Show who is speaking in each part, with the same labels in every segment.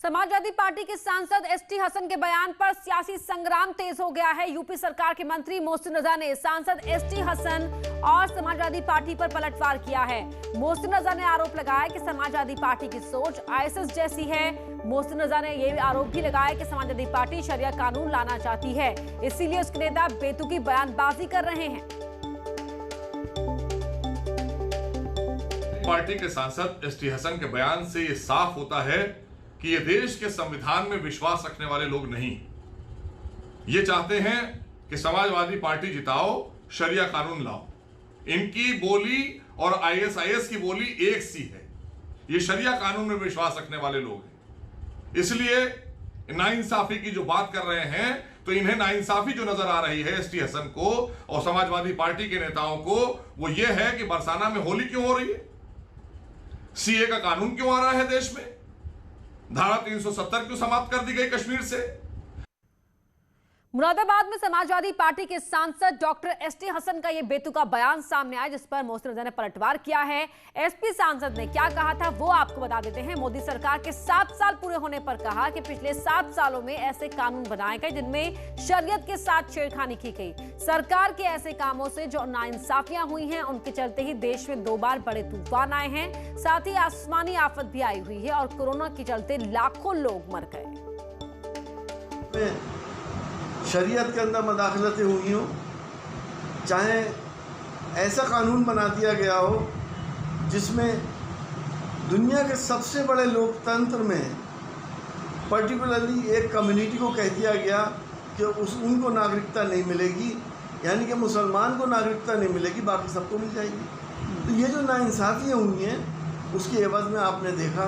Speaker 1: Samajwadi party के सांसद ST Hasan के बयान पर सियासी संग्राम तेज हो गया है। यूपी सरकार के मंत्री मोहसिन रजा ने सांसद एसटी हसन और समाजवादी पार्टी पर पलटवार किया है। मोहसिन रजा ने आरोप लगाया कि समाजवादी पार्टी की सोच आईएसआईएस जैसी है। मोहसिन रजा ने यह आरोप भी लगाया कि समाजवादी पार्टी शरिया कानून लाना चाहती है, इसीलिए उसके नेता बेतुकी बयानबाजी कर रहे हैं।
Speaker 2: पार्टी के सांसद एसटी हसन के बयान से ये साफ होता है कि ये देश के संविधान में विश्वास रखने वाले लोग नहीं, ये चाहते हैं कि समाजवादी पार्टी जिताओ, शरिया कानून लाओ। इनकी बोली और आईएसआईएस की बोली एक सी है। ये शरिया कानून में विश्वास रखने वाले लोग हैं, इसलिए नाइंसाफी की जो बात कर रहे हैं, तो इन्हें नाइंसाफी जो नजर आ रही है एसटी हसन को और समाजवादी पार्टी के नेताओं को, वो ये है कि बरसाना में होली क्यों हो रही है, सीए का कानून क्यों आ रहा है देश में, धारा 370 क्यों समाप्त कर दी गई कश्मीर से।
Speaker 1: मुरादाबाद में समाजवादी पार्टी के सांसद डॉक्टर एसटी हसन का यह बेतुका बयान सामने आया, जिस पर मोहसिन रजा ने पलटवार किया है। एसपी सांसद ने क्या कहा था वो आपको बता देते हैं। मोदी सरकार के 7 साल पूरे होने पर कहा कि पिछले 7 सालों में ऐसे कानून बनाए गए जिनमें शरीयत के साथ छेड़खानी की गई। सरकार के ऐसे कामों से जो नाइंसाफियां हुई हैं, उनके चलते ही देश में 2 बार बड़े तूफान आए हैं, साथ ही आसमानी आफत भी आई हुई है और कोरोना के चलते लाखों लोग मर गए।
Speaker 3: शरीयत के अंदर मदाखलतें हुई हों, चाहे ऐसा कानून बना दिया गया हो जिसमें दुनिया के सबसे बड़े लोकतंत्र में पर्टिकुलरली एक कम्युनिटी को कह दिया गया कि उनको नागरिकता नहीं मिलेगी, यानी कि मुसलमान को नागरिकता नहीं मिलेगी, बाकी सबको मिल जाएगी। तो ये जो नाइंसाफ़ियाँ हुई हैं, उसके एवज में आपने देखा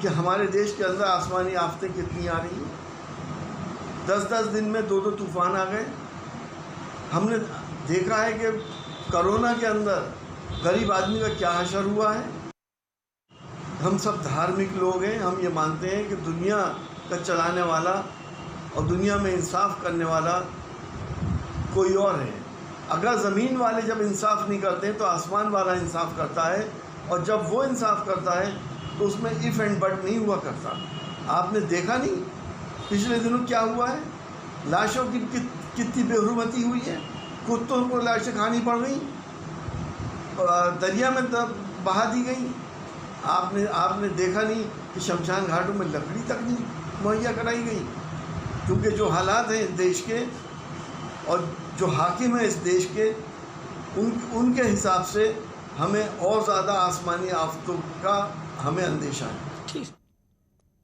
Speaker 3: कि हमारे देश के अंदर आसमानी आफतें कितनी आ रही हैं। 10-10 दिन में 2-2 तूफान आ गए। हमने देखा है कि कोरोना के अंदर गरीब आदमी का क्या हशर हुआ है। हम सब धार्मिक लोग हैं, हम ये मानते हैं कि दुनिया का चलाने वाला और दुनिया में इंसाफ करने वाला कोई और है। अगर ज़मीन वाले जब इंसाफ नहीं करते हैं तो आसमान वाला इंसाफ करता है, और जब वो इंसाफ करता है तो उसमें इफ़ एंड बट नहीं हुआ करता। आपने देखा नहीं पिछले दिनों क्या हुआ है, लाशों की कितनी बेहुरमती हुई है, कुत्तों को लाशें खानी पड़ गई, दरिया में बहा दी गई। आपने देखा नहीं कि शमशान घाटों में लकड़ी तक नहीं मुहैया कराई गई, क्योंकि जो हालात हैं इस देश के और जो हाकिम है इस देश के, उनके हिसाब से हमें और ज़्यादा आसमानी आफतों का हमें अंदेशा है।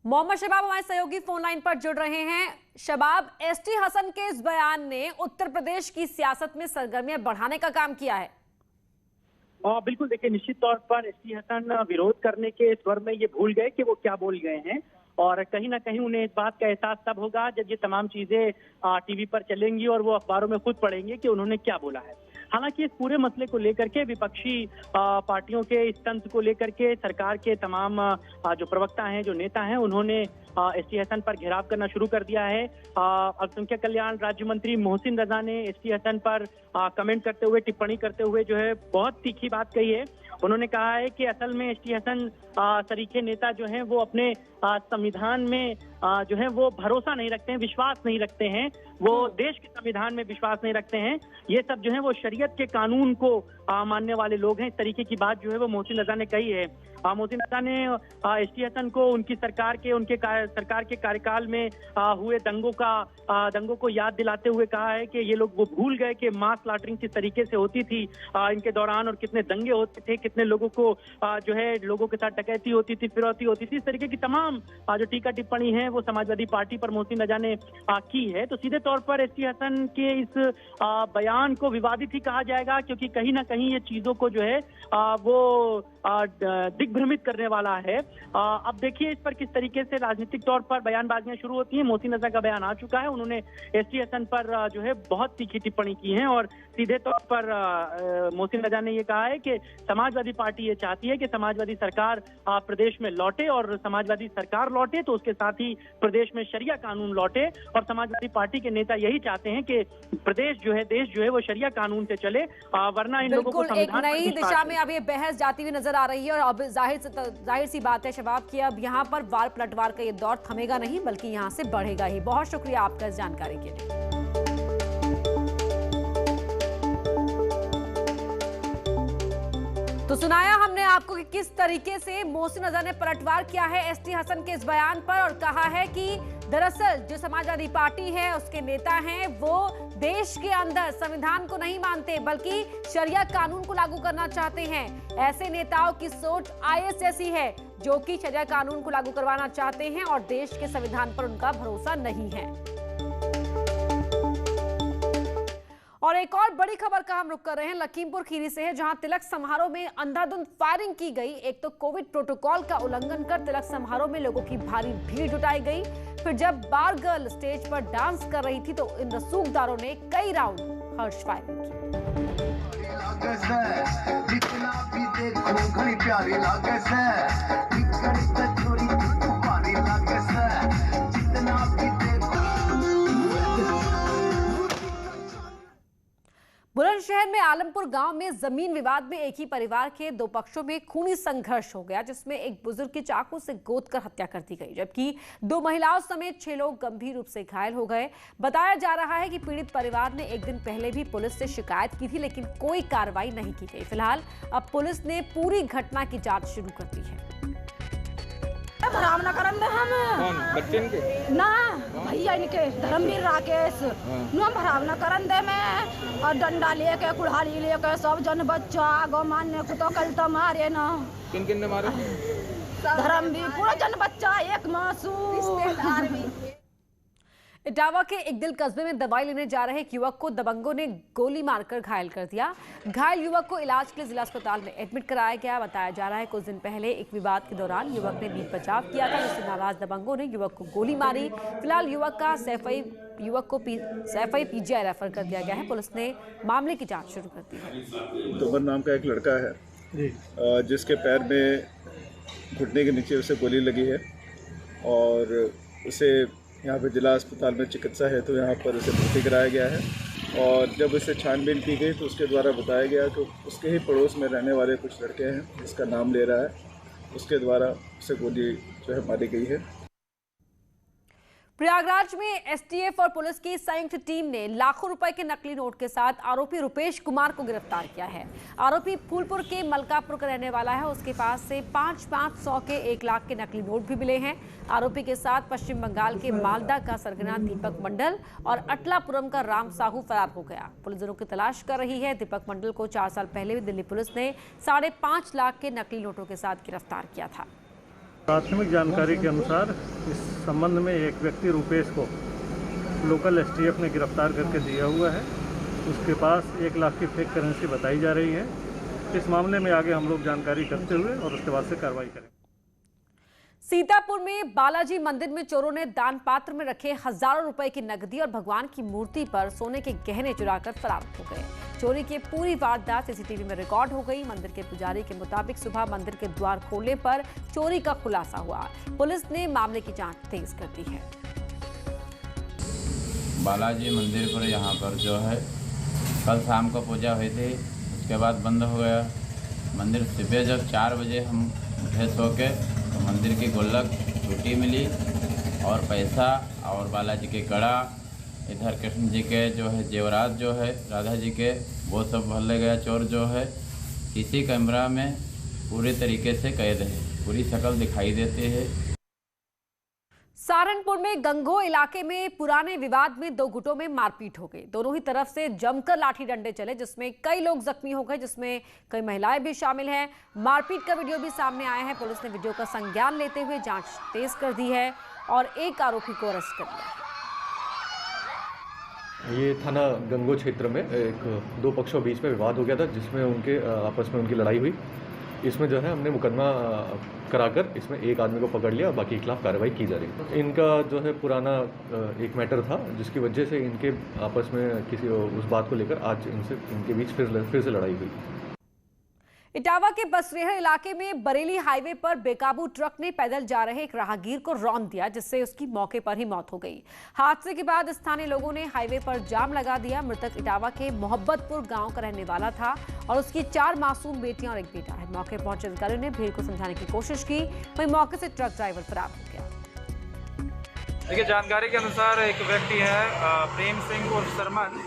Speaker 1: मोहम्मद शबाब हमारे सहयोगी फोन लाइन पर जुड़ रहे हैं। शबाब, एसटी हसन के इस बयान ने उत्तर प्रदेश की सियासत में सरगर्मियां बढ़ाने का काम किया है।
Speaker 4: बिल्कुल, देखिए निश्चित तौर पर एसटी हसन विरोध करने के स्वर में ये भूल गए कि वो क्या बोल गए हैं, और कहीं ना कहीं उन्हें इस बात का एहसास तब होगा जब ये तमाम चीजें टीवी पर चलेंगी और वो अखबारों में खुद पढ़ेंगे कि उन्होंने क्या बोला है। हालांकि इस पूरे मसले को लेकर के विपक्षी पार्टियों के इस तंत्र को लेकर के सरकार के तमाम जो प्रवक्ता हैं, जो नेता हैं, उन्होंने एसटी हसन पर घेराव करना शुरू कर दिया है। अल्पसंख्यक कल्याण राज्य मंत्री मोहसिन रजा ने एसटी हसन पर कमेंट करते हुए, टिप्पणी करते हुए जो है बहुत तीखी बात कही है। उन्होंने कहा है कि असल में एसटी हसन सरीखे नेता जो हैं वो अपने संविधान में जो है वो भरोसा नहीं रखते हैं, विश्वास नहीं रखते हैं, वो देश के संविधान में विश्वास नहीं रखते हैं। ये सब जो है वो शरीयत के कानून को मानने वाले लोग हैं। इस तरीके की बात जो है वो मोहसिन रजा ने कही है। मोहसिन रजा ने एसटी हसन को उनकी सरकार के कार्यकाल में हुए दंगों को याद दिलाते हुए कहा है कि ये लोग वो भूल गए कि मास स्लॉटरिंग किस तरीके से होती थी इनके दौरान, और कितने दंगे होते थे, कितने लोगों को जो है लोगों के साथ डकैती होती थी, फिरौती होती थी। इस तरीके की तमाम जो टीका टिप्पणी है वो समाजवादी पार्टी पर मोहसिन रजा ने की है। तो सीधे तौर पर एसटी हसन के इस बयान को विवादित ही कहा जाएगा, क्योंकि कहीं ना कहीं ये चीजों को जो है वो दिग्भ्रमित करने वाला है। अब देखिए इस पर किस तरीके से राजनीतिक तौर पर बयानबाजियां शुरू होती हैं। मोहसिन रजा का बयान आ चुका है, उन्होंने एसटी हसन पर जो है बहुत तीखी टिप्पणी की है और सीधे तौर पर मोहसिन रजा ने ये कहा है कि समाजवादी पार्टी ये चाहती है कि समाजवादी सरकार प्रदेश में लौटे, और समाजवादी सरकार लौटे तो उसके साथ ही प्रदेश में शरिया कानून लौटे। और समाजवादी पार्टी के नेता यही चाहते हैं कि प्रदेश जो है, देश जो है वो शरिया कानून से चले, वरना इन लोगों को
Speaker 1: संविधान एक नई दिशा में अब ये बहस जाती हुई नजर आ रही है। और अब जाहिर सी बात है शबाब कि अब यहाँ पर वार पलटवार का ये दौर थमेगा नहीं, बल्कि यहाँ से बढ़ेगा ही। बहुत शुक्रिया आपका इस जानकारी के लिए। तो सुनाया हमने आपको कि किस तरीके से मोहसिन रजा ने पलटवार किया है एसटी हसन के इस बयान पर, और कहा है कि दरअसल जो समाजवादी पार्टी है उसके नेता हैं वो देश के अंदर संविधान को नहीं मानते बल्कि शरिया कानून को लागू करना चाहते हैं। ऐसे नेताओं की सोच आईएस जैसी है जो कि शरिया कानून को लागू करवाना चाहते हैं और देश के संविधान पर उनका भरोसा नहीं है। और एक और बड़ी खबर का हम रुख कर रहे हैं लखीमपुर खीरी से है, जहां तिलक समारोह में अंधाधुंध फायरिंग की गई। एक तो कोविड प्रोटोकॉल का उल्लंघन कर तिलक समारोह में लोगों की भारी भीड़ जुटाई गई। फिर जब बार गर्ल स्टेज पर डांस कर रही थी तो इन रसूखदारों ने कई राउंड हर्ष फायरिंग की। बुलंदशहर में आलमपुर गांव में जमीन विवाद में एक ही परिवार के दो पक्षों में खूनी संघर्ष हो गया, जिसमें एक बुजुर्ग की चाकू से गोदकर हत्या कर दी गई, जबकि 2 महिलाओं समेत 6 लोग गंभीर रूप से घायल हो गए। बताया जा रहा है कि पीड़ित परिवार ने एक दिन पहले भी पुलिस से शिकायत की थी, लेकिन कोई कार्रवाई नहीं की गई। फिलहाल अब पुलिस ने पूरी घटना की जांच शुरू कर दी है।
Speaker 5: भराम ना करन दे हम
Speaker 6: कौन बच्चे इनके
Speaker 5: ना भैया इनके धर्मवीर राकेश नु भराम ना करन दे में, और डंडा लेके कुल्हाड़ी लेके सब जन बच्चा गो मारने को तो कल तो मारे ना।
Speaker 6: किन किन ने मारे?
Speaker 5: धर्मवीर पूरा जन बच्चा एक मासूम।
Speaker 1: इटावा के एक दिल कस्बे में दवाई लेने जा रहे एक युवक को दबंगों ने गोली मारकर घायल कर दिया। घायल युवक को इलाज के लिए जिला अस्पताल में एडमिट कराया गया। बताया जा रहा है कुछ दिन पहले एक विवाद के दौरान युवक ने बीच बचाव किया था, जिससे नाराज दबंगों ने युवक को गोली मारी। फिलहाल युवक को सैफई पीजीआई रेफर कर दिया गया है। पुलिस ने मामले की जाँच शुरू कर दी है।
Speaker 7: तोमर नाम का एक लड़का है जिसके पैर में घुटने के नीचे उसे गोली लगी है और उसे यहाँ पे जिला अस्पताल में चिकित्सा है तो यहाँ पर उसे भर्ती कराया गया है। और जब उसे छानबीन की गई तो उसके द्वारा बताया गया कि उसके ही पड़ोस में रहने वाले कुछ लड़के हैं जिसका नाम ले रहा है, उसके द्वारा उसे गोली जो है मारी गई है।
Speaker 1: प्रयागराज में एसटीएफ और पुलिस की संयुक्त टीम ने लाखों रुपए के नकली नोट के साथ आरोपी रुपेश कुमार को गिरफ्तार किया है। आरोपी फूलपुर के मलकापुर का रहने वाला है। उसके पास से 500 के 1 लाख के नकली नोट भी मिले हैं। आरोपी के साथ पश्चिम बंगाल के मालदा का सरगना दीपक मंडल और अटलापुरम का राम साहू फरार हो गया। पुलिस दोनों की तलाश कर रही है। दीपक मंडल को 4 साल पहले भी दिल्ली पुलिस ने 5.5 लाख के नकली नोटों के साथ गिरफ्तार किया था।
Speaker 8: प्राथमिक जानकारी के अनुसार इस संबंध में एक व्यक्ति रुपेश को लोकल एसटीएफ ने गिरफ्तार करके दिया हुआ है। उसके पास 1 लाख की फेक करेंसी बताई जा रही है। इस मामले में आगे हम लोग जानकारी करते हुए और उसके बाद से कार्रवाई करेंगे।
Speaker 1: सीतापुर में बालाजी मंदिर में चोरों ने दान पात्र में रखे हजारों रुपए की नकदी और भगवान की मूर्ति पर सोने के गहने चुराकर फरार हो गए। चोरी की पूरी वारदात सीसीटीवी में रिकॉर्ड हो गई। मंदिर के पुजारी के मुताबिक सुबह मंदिर के द्वार खोलने पर चोरी का खुलासा हुआ। पुलिस ने मामले की जांच तेज कर दी है।
Speaker 9: बालाजी मंदिर पर यहाँ पर जो है कल शाम को पूजा हुई थी, उसके बाद बंद हो गया मंदिर। सुबह जब 4 बजे हम उठे सो के तो मंदिर की गुल्लक टूटी मिली और पैसा और बालाजी के कड़ा, इधर कृष्ण जी के जो है जेवरात जो है राधा जी के, वो सब भले गया। चोर जो है इसी कैमरा में पूरे तरीके से कैद है, पूरी शक्ल दिखाई देती है।
Speaker 1: सहारनपुर में गंगो इलाके में पुराने विवाद में 2 गुटों में मारपीट हो गई। दोनों ही तरफ से जमकर लाठी डंडे चले, जिसमें कई लोग जख्मी हो गए, जिसमें कई महिलाएं भी शामिल हैं। मारपीट का वीडियो भी सामने आया है। पुलिस ने वीडियो का संज्ञान लेते हुए जांच तेज कर दी है और एक आरोपी को अरेस्ट कर लिया है।
Speaker 10: ये थाना गंगो क्षेत्र में 2 पक्षों के बीच में विवाद हो गया था, जिसमें उनके आपस में उनकी लड़ाई हुई इसमें जो है हमने मुकदमा कराकर इसमें एक आदमी को पकड़ लिया, बाकी के खिलाफ कार्रवाई की जा रही है। इनका जो है पुराना एक मैटर था जिसकी वजह से इनके आपस में किसी उस बात को लेकर आज इनके बीच फिर से लड़ाई हुई।
Speaker 1: इटावा के बसरेहर इलाके में बरेली हाईवे पर बेकाबू ट्रक ने पैदल जा रहे एक राहगीर को रौंद दिया, जिससे उसकी मौके पर ही मौत हो गई। हादसे के बाद स्थानीय लोगों ने हाईवे पर जाम लगा दिया। मृतक इटावा के मोहब्बतपुर गांव का रहने वाला था और उसकी 4 मासूम बेटियां और एक बेटा है। मौके पहुंचे अधिकारियों ने भीड़ को समझाने की कोशिश की, वहीं मौके से ट्रक ड्राइवर फरार हो गया।
Speaker 11: देखिए, जानकारी के अनुसार एक व्यक्ति है प्रेम सिंह और सरमन,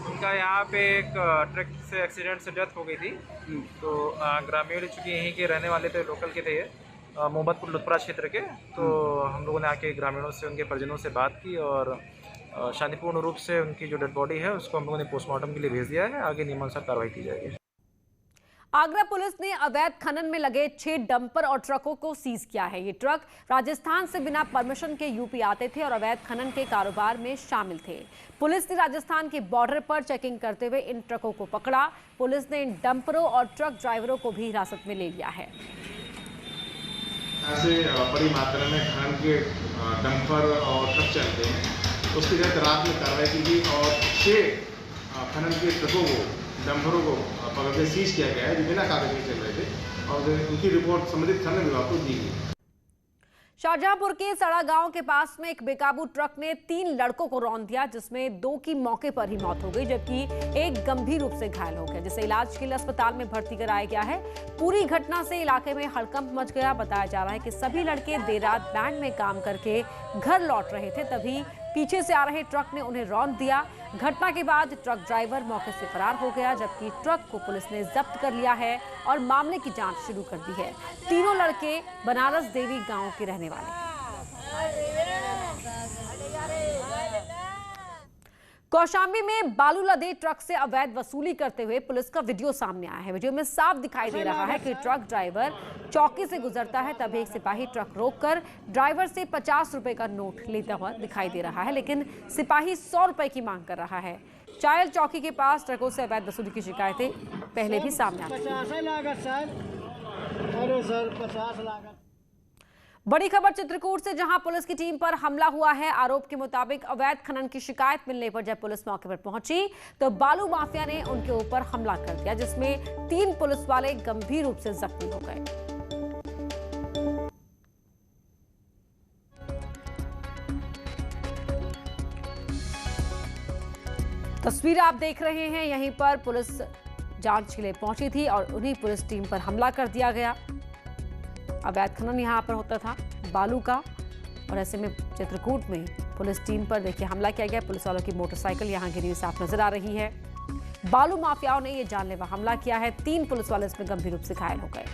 Speaker 11: उनका यहाँ पे एक ट्रक से एक्सीडेंट से डेथ हो गई थी। तो ग्रामीण चूँकि यहीं के रहने वाले थे, लोकल के थे, मोहम्मदपुर लुथपरा क्षेत्र के। तो हम लोगों ने आके ग्रामीणों से, उनके परिजनों से बात की और शांतिपूर्ण रूप से उनकी जो डेड बॉडी है उसको हम लोगों ने पोस्टमार्टम के लिए भेज दिया है। आगे नियमानुसार कार्रवाई की जाएगी।
Speaker 1: आगरा पुलिस ने अवैध खनन में लगे 6 डंपर और ट्रकों को सीज किया है। ये ट्रक राजस्थान से बिना परमिशन के यूपी आते थे और अवैध खनन के कारोबार में शामिल थे। पुलिस ने राजस्थान के बॉर्डर पर चेकिंग करते हुए इन ट्रकों को पकड़ा। पुलिस ने इन डंपरों और ट्रक ड्राइवरों को भी हिरासत में ले लिया है।
Speaker 12: ऐसे बड़ी मात्रा में खनन के डंपर और ट्रक चलते हैं, उसके तहत रात में कार्रवाई की गई और 6 खनन के ट्रकों को, डंपरों को पकड़ के सीज किया गया है जो बिना कागज के चल रहे थे और उनकी रिपोर्ट संबंधित खनन विभाग को दी गई।
Speaker 1: शाहजहांपुर के सड़ा गांव के पास में एक बेकाबू ट्रक ने 3 लड़कों को रौंद दिया, जिसमें 2 की मौके पर ही मौत हो गई जबकि एक गंभीर रूप से घायल हो गया, जिसे इलाज के लिए अस्पताल में भर्ती कराया गया है। पूरी घटना से इलाके में हड़कंप मच गया। बताया जा रहा है कि सभी लड़के देर रात बैंड में काम करके घर लौट रहे थे, तभी पीछे से आ रहे ट्रक ने उन्हें रौंद दिया। घटना के बाद ट्रक ड्राइवर मौके से फरार हो गया, जबकि ट्रक को पुलिस ने जब्त कर लिया है और मामले की जांच शुरू कर दी है। तीनों लड़के बनारस देवी गांव के रहने वाले हैं। कौशाम्बी में बालू लदे ट्रक से अवैध वसूली करते हुए पुलिस का वीडियो सामने आया है। वीडियो में साफ दिखाई दे रहा है कि ट्रक ड्राइवर चौकी से गुजरता है, तभी एक सिपाही ट्रक रोककर ड्राइवर से 50 रुपए का नोट लेता हुआ दिखाई दे रहा है, लेकिन सिपाही 100 रुपए की मांग कर रहा है। चायल चौकी के पास ट्रकों से अवैध वसूली की शिकायतें पहले भी सामने आई थी। बड़ी खबर चित्रकूट से, जहां पुलिस की टीम पर हमला हुआ है। आरोप के मुताबिक अवैध खनन की शिकायत मिलने पर जब पुलिस मौके पर पहुंची तो बालू माफिया ने उनके ऊपर हमला कर दिया, जिसमें 3 पुलिस वाले गंभीर रूप से जख्मी हो गए। तस्वीर आप देख रहे हैं, यहीं पर पुलिस जांच के लिए पहुंची थी और उन्हीं पुलिस टीम पर हमला कर दिया गया। अवैध खनन यहाँ पर होता था बालू का, और ऐसे में चित्रकूट में पुलिस टीम पर देखिए हमला किया गया। पुलिस वालों की मोटरसाइकिल यहाँ गिरी हुई साफ नजर आ रही है। बालू माफियाओं ने ये जानलेवा हमला किया है। 3 पुलिस वाले इसमें गंभीर रूप से घायल हो गए।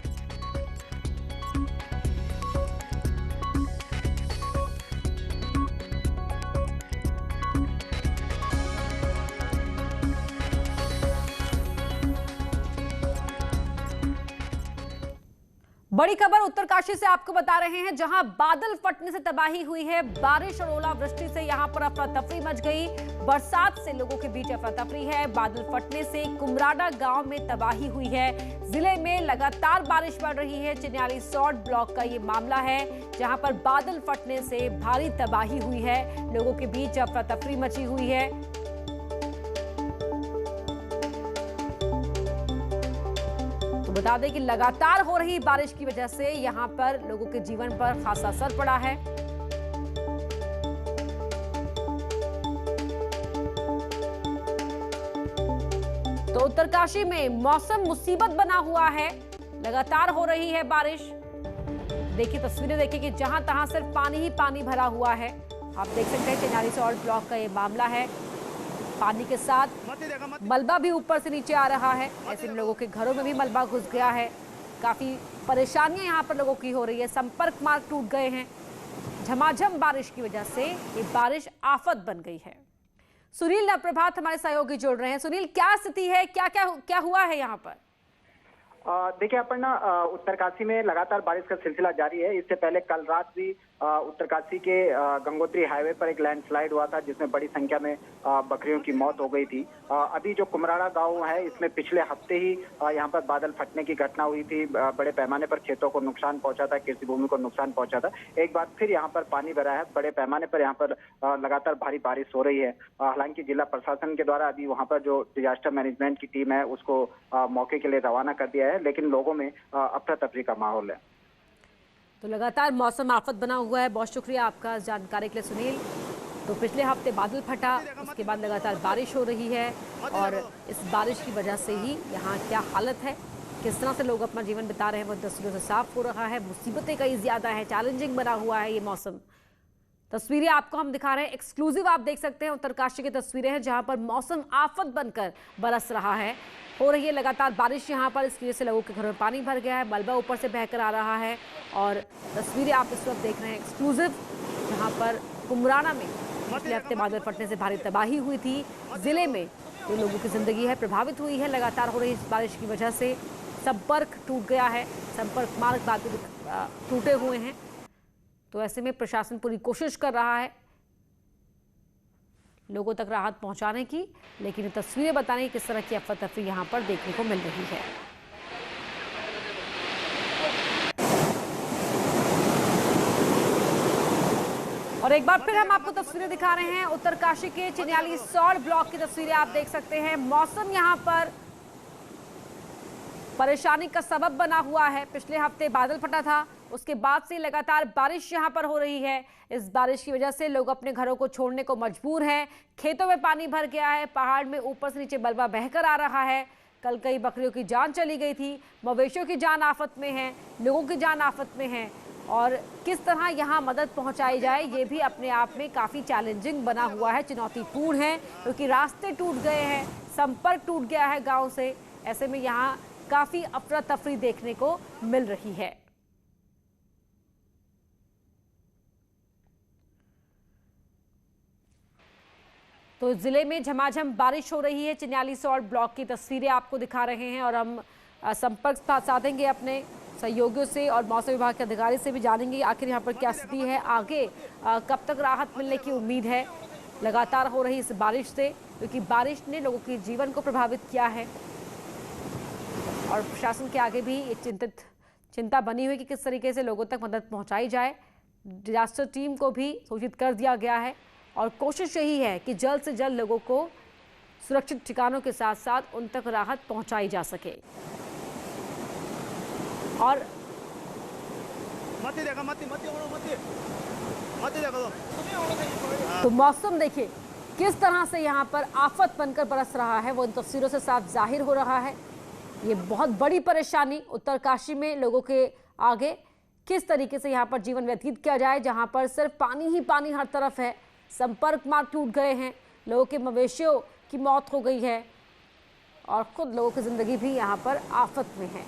Speaker 1: बड़ी खबर उत्तरकाशी से आपको बता रहे हैं, जहां बादल फटने से तबाही हुई है। बारिश और ओलावृष्टि से यहां पर अफरा तफरी मच गई। बरसात से लोगों के बीच अफरा तफरी है। बादल फटने से कुमराडा गांव में तबाही हुई है। जिले में लगातार बारिश बढ़ रही है। चिन्याली सॉर्ट ब्लॉक का ये मामला है, जहां पर बादल फटने से भारी तबाही हुई है। लोगों के बीच अफरा तफरी मची हुई है। बता दें कि लगातार हो रही बारिश की वजह से यहां पर लोगों के जीवन पर खासा असर पड़ा है। तो उत्तरकाशी में मौसम मुसीबत बना हुआ है। लगातार हो रही है बारिश। देखिए तस्वीरें देखिए कि जहां तहां सिर्फ पानी ही पानी भरा हुआ है। आप देख सकते हैं चिन्याली सॉल्ट ब्लॉक का ये मामला है। पानी के साथ मलबा भी ऊपर से नीचे आ रहा है। ऐसे में लोगों के घरों में भी मलबा घुस गया है। काफी परेशानियां यहाँ पर लोगों की हो रही है। संपर्क मार्ग टूट गए हैं। झमाझम बारिश की वजह से ये बारिश आफत बन गई है। सुनील नवप्रभात हमारे सहयोगी जुड़ रहे हैं। सुनील, क्या स्थिति है, क्या हुआ है यहाँ पर?
Speaker 4: देखिए अपर्णा, उत्तरकाशी में लगातार बारिश का सिलसिला जारी है। इससे पहले कल रात भी
Speaker 13: उत्तरकाशी के गंगोत्री हाईवे पर एक लैंडस्लाइड हुआ था जिसमें बड़ी संख्या में बकरियों की मौत हो गई थी। अभी जो कुमराड़ा गांव है इसमें पिछले हफ्ते ही यहां पर बादल फटने की घटना हुई थी। बड़े पैमाने पर खेतों को नुकसान पहुंचा था, कृषि भूमि को नुकसान पहुंचा था। एक बार फिर यहां पर पानी भरा है, बड़े पैमाने पर यहां पर लगातार भारी बारिश हो रही है। हालांकि जिला प्रशासन के द्वारा अभी वहां पर जो डिजास्टर मैनेजमेंट की टीम है उसको मौके के लिए रवाना कर दिया है, लेकिन लोगों में अफरा तफरी का माहौल है।
Speaker 1: तो लगातार मौसम आफत बना हुआ है। बहुत शुक्रिया आपका इस जानकारी के लिए सुनील। तो पिछले हफ्ते बादल फटा, उसके बाद लगातार बारिश हो रही है और इस बारिश की वजह से ही यहाँ क्या हालत है, किस तरह से लोग अपना जीवन बिता रहे हैं वो तस्वीरों से साफ हो रहा है। मुसीबतें कई ज़्यादा है, चैलेंजिंग बना हुआ है ये मौसम। तस्वीरें आपको हम दिखा रहे हैं, एक्सक्लूसिव आप देख सकते हैं उत्तरकाशी की तस्वीरें हैं जहाँ पर मौसम आफत बनकर बरस रहा है। हो रही है लगातार बारिश यहाँ पर, इसकी वजह से लोगों के घरों में पानी भर गया है, मलबा ऊपर से बहकर आ रहा है। और तस्वीरें आप इस वक्त देख रहे हैं एक्सक्लूसिव, जहाँ पर कुमराना में पिछले हफ्ते बादल फटने से भारी तबाही हुई थी। जिले में जो लोगों की जिंदगी है प्रभावित हुई है लगातार हो रही इस बारिश की वजह से। संपर्क टूट गया है, संपर्क मार्ग टूटे हुए हैं। तो ऐसे में प्रशासन पूरी कोशिश कर रहा है लोगों तक राहत पहुंचाने की, लेकिन ये तस्वीरें बताने की किस तरह की अफरा तफरी यहाँ पर देखने को मिल रही है। और एक बार फिर हम आपको तस्वीरें दिखा रहे हैं उत्तरकाशी के चिन्याली सौड़ ब्लॉक की तस्वीरें आप देख सकते हैं। मौसम यहाँ पर परेशानी का सबब बना हुआ है। पिछले हफ्ते बादल फटा था, उसके बाद से लगातार बारिश यहाँ पर हो रही है। इस बारिश की वजह से लोग अपने घरों को छोड़ने को मजबूर हैं। खेतों में पानी भर गया है, पहाड़ में ऊपर से नीचे मलबा बहकर आ रहा है। कल कई बकरियों की जान चली गई थी, मवेशियों की जान आफत में है, लोगों की जान आफत में है। और किस तरह यहाँ मदद पहुँचाई जाए ये भी अपने आप में काफ़ी चैलेंजिंग बना हुआ है, चुनौतीपूर्ण है, क्योंकि रास्ते टूट गए हैं, संपर्क टूट गया है गाँव से। ऐसे में यहाँ काफ़ी अफरा तफरी देखने को मिल रही है। तो जिले में झमाझम बारिश हो रही है। चिन्याली सौड़ ब्लॉक की तस्वीरें आपको दिखा रहे हैं और हम संपर्क साधेंगे अपने सहयोगियों से और मौसम विभाग के अधिकारी से भी जानेंगे आखिर यहाँ पर क्या स्थिति है, आगे कब तक राहत मिलने की उम्मीद है लगातार हो रही इस बारिश से, क्योंकि बारिश ने लोगों के जीवन को प्रभावित किया है। और प्रशासन के आगे भी एक चिंता बनी हुई कि किस तरीके से लोगों तक मदद पहुंचाई जाए। डिजास्टर टीम को भी सूचित कर दिया गया है और कोशिश यही है कि जल्द से जल्द लोगों को सुरक्षित ठिकानों के साथ साथ उन तक राहत पहुंचाई जा सके। और तो मौसम देखिए किस तरह से यहाँ पर आफत बनकर बरस रहा है, वो इन तस्वीरों से साफ जाहिर हो रहा है। ये बहुत बड़ी परेशानी उत्तरकाशी में लोगों के आगे, किस तरीके से यहाँ पर जीवन व्यतीत किया जाए, जहाँ पर सिर्फ पानी ही पानी हर तरफ है, संपर्क मार्ग टूट गए हैं, लोगों के मवेशियों की मौत हो गई है और खुद लोगों की जिंदगी भी यहाँ पर आफत में है।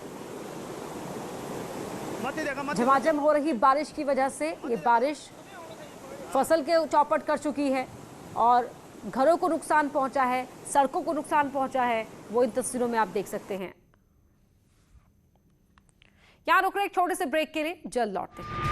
Speaker 1: झमाझम हो रही बारिश की वजह से ये बारिश फसल के चौपट कर चुकी है और घरों को नुकसान पहुंचा है, सड़कों को नुकसान पहुंचा है, वो इन तस्वीरों में आप देख सकते हैं। यहाँ रुक रहे एक छोटे से ब्रेक के लिए, जल्द लौटते हैं।